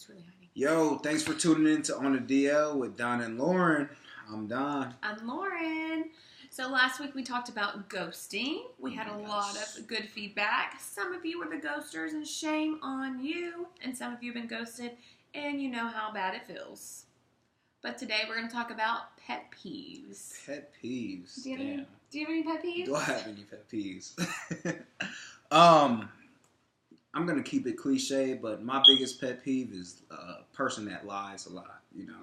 it's really hiding. Yo, thanks for tuning in to On the DL with Don and Lauren. I'm Don. I'm Lauren. So last week we talked about ghosting. We had a lot of good feedback. Some of you were the ghosters and shame on you. And some of you have been ghosted and you know how bad it feels. But today we're going to talk about pet peeves. Pet peeves. Do you have any pet peeves? Do I have any pet peeves? I'm going to keep it cliche, but my biggest pet peeve is a person that lies a lot, you know.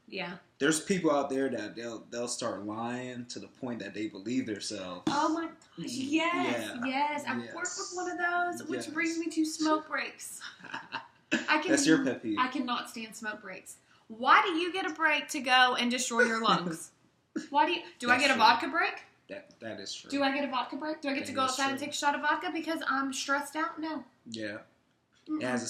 Yeah. There's people out there that they'll start lying to the point that they believe themselves. Oh my gosh, yes. I've worked with one of those, which brings me to smoke breaks. That's your pet peeve. I cannot stand smoke breaks. Why do you get a break to go and destroy your lungs? Why do I get a vodka break? That is true. Do I get a vodka break? Do I get to go outside and take a shot of vodka because I'm stressed out? No. Yeah. Mm-mm. It has the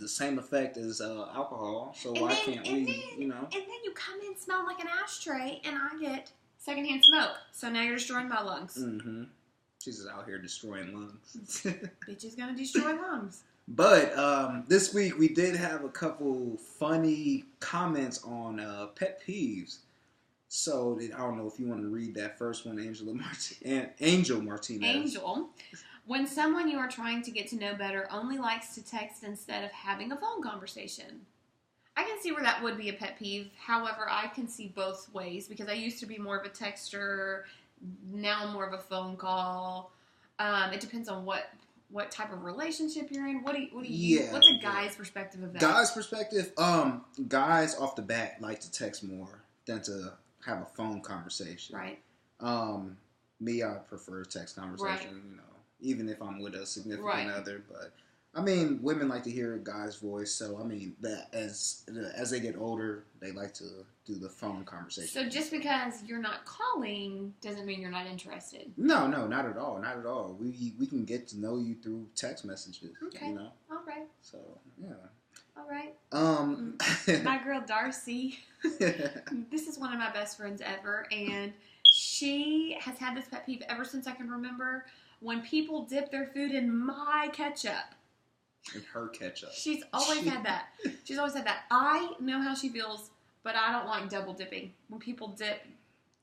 same effect as alcohol. So why can't we, you know? And then you come in smelling like an ashtray, and I get secondhand smoke. So now you're destroying my lungs. Mm-hmm. She's just out here destroying lungs. Bitch is gonna destroy lungs. But this week we did have a couple funny comments on pet peeves. So I don't know if you want to read that first one, Angel Martinez. Angel. When someone you are trying to get to know better only likes to text instead of having a phone conversation. I can see where that would be a pet peeve. However, I can see both ways because I used to be more of a texter. Now I'm more of a phone call. It depends on what type of relationship you're in. What do you what's a guy's perspective of that? Guy's perspective, guys off the bat like to text more than to have a phone conversation. Right. Me, I prefer text conversation, right. You know, even if I'm with a significant other, but I mean, women like to hear a guy's voice, so I mean, that as they get older, they like to do the phone conversation. So just because you're not calling doesn't mean you're not interested. No, not at all, not at all. We can get to know you through text messages. Okay. You know. All right. So yeah. All right. My girl Darcy. This is one of my best friends ever, and she has had this pet peeve ever since I can remember. When people dip their food in my ketchup. In her ketchup. She's always had that. She's always had that. I know how she feels, but I don't like double dipping. When people dip,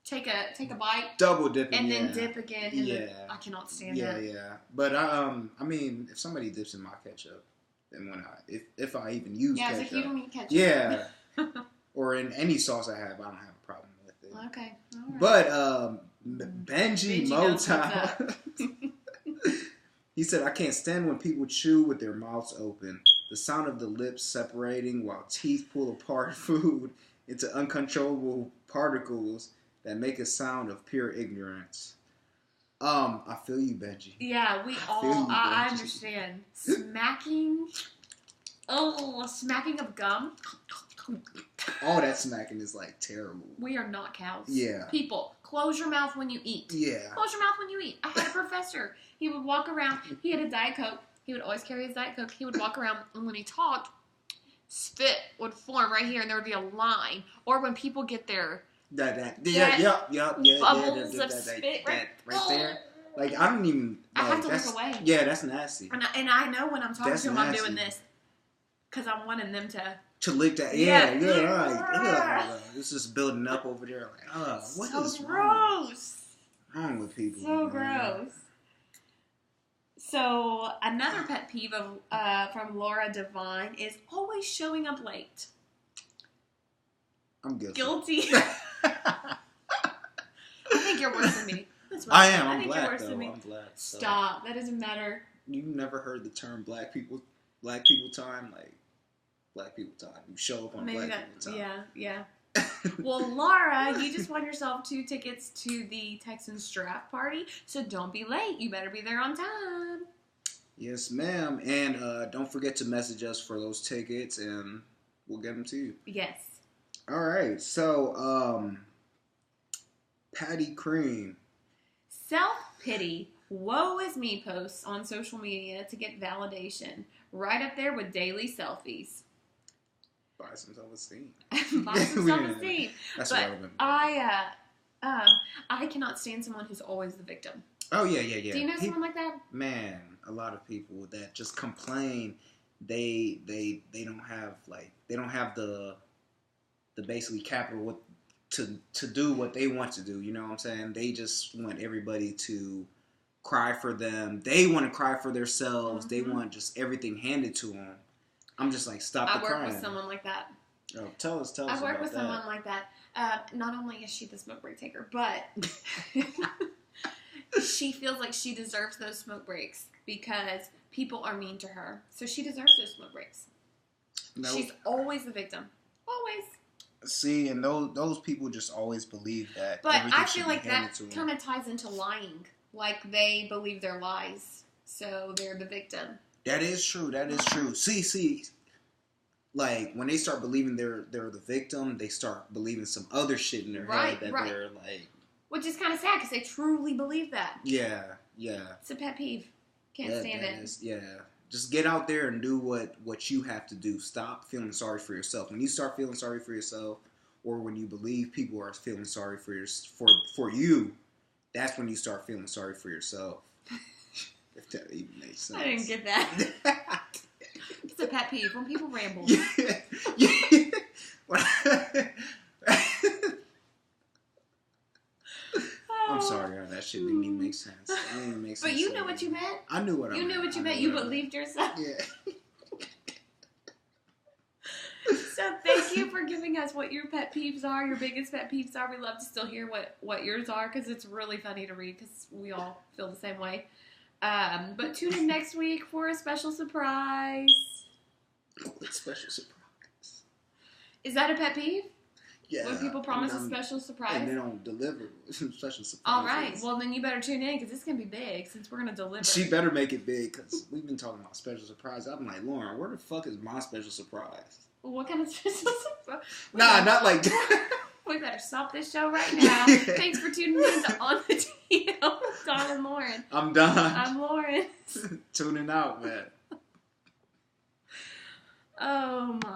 take a bite, double dipping, and then dip again. And I cannot stand that. Yeah. But I mean, if somebody dips in my ketchup, then if I even use ketchup, it's like you don't eat ketchup. Yeah. Or in any sauce I have, I don't have a problem with it. Okay. All right. But Benji Motown. He said, I can't stand when people chew with their mouths open. The sound of the lips separating while teeth pull apart food into uncontrollable particles that make a sound of pure ignorance. I feel you, Benji. Yeah, I understand. Smacking. Smacking of gum. All that smacking is like terrible. We are not cows. Yeah. People, close your mouth when you eat. Yeah. Close your mouth when you eat. I had a professor. He would walk around. He had a Diet Coke. He would always carry his Diet Coke. He would walk around, and when he talked, spit would form right here, and there would be a line. Or when people get their bubbles of spit right there. Like, I don't even. Like, I have to look away. Yeah, that's nasty. And I know when I'm talking to them, I'm doing this because I'm wanting them to lick that. Yeah. Like, it's just building up over there. Like, what is gross? Wrong with people? So gross. So another pet peeve of from Laura Devine is always showing up late. I'm guilty. Guilty. I think you're worse than me. That's I am. I I'm think black, you're worse than me. I'm black. So. Stop. That doesn't matter. You never heard the term black people time? Like, black people time. You show up on black people time. Yeah. Well, Laura, you just won yourself 2 tickets to the Texans draft party, so don't be late. You better be there on time. Yes, ma'am. And don't forget to message us for those tickets, and we'll get them to you. Yes. All right. So, Patty Cream. Self-pity, woe is me posts on social media to get validation. Right up there with daily selfies. Buy some self-esteem. Buy some self-esteem. That's but relevant. I cannot stand someone who's always the victim. Oh, yeah. Do you know someone like that? Man, a lot of people that just complain they don't have the basically capital to do what they want to do. You know what I'm saying? They just want everybody to cry for them. They want to cry for themselves. They want just everything handed to them. I'm just like, stop the crying. I work with someone like that. Oh, tell us I work about with that. someone like that. Not only is she the smoke break taker, but she feels like she deserves those smoke breaks because people are mean to her. So she deserves those smoke breaks. Nope. She's always the victim. Always. See, and those people just always believe that. But I feel like that kind of ties into lying. Like they believe their lies, so they're the victim. That is true. That is true. See, like when they start believing they're the victim, they start believing some other shit in their head that they're like. Which is kind of sad because they truly believe that. Yeah. It's a pet peeve. Can't stand it. Yeah. Just get out there and do what you have to do. Stop feeling sorry for yourself. When you start feeling sorry for yourself, or when you believe people are feeling sorry for you, that's when you start feeling sorry for yourself. If that even makes sense. I didn't get that. It's a pet peeve when people ramble. I'm sorry, that shit didn't even make sense. It didn't even make sense. But you knew what you meant. I knew what I meant. You knew what you meant. You believed yourself. Yeah. So thank you for giving us what your pet peeves are, your biggest pet peeves are. We love to still hear what yours are because it's really funny to read because we all feel the same way. But tune in next week for a special surprise. Special surprise. Is that a pet peeve? Yeah. When people promise a special surprise? And they don't deliver special surprise. All right. Well, then you better tune in because it's going to be big since we're going to deliver. She better make it big because we've been talking about special surprise. I'm like, Lauren, where the fuck is my special surprise? What kind of special surprise? Nah, not like that. We better stop this show right now. Thanks for tuning in to On the Deal with Don and Lauren. I'm done. I'm Lauren. Tuning out, man. Oh, my.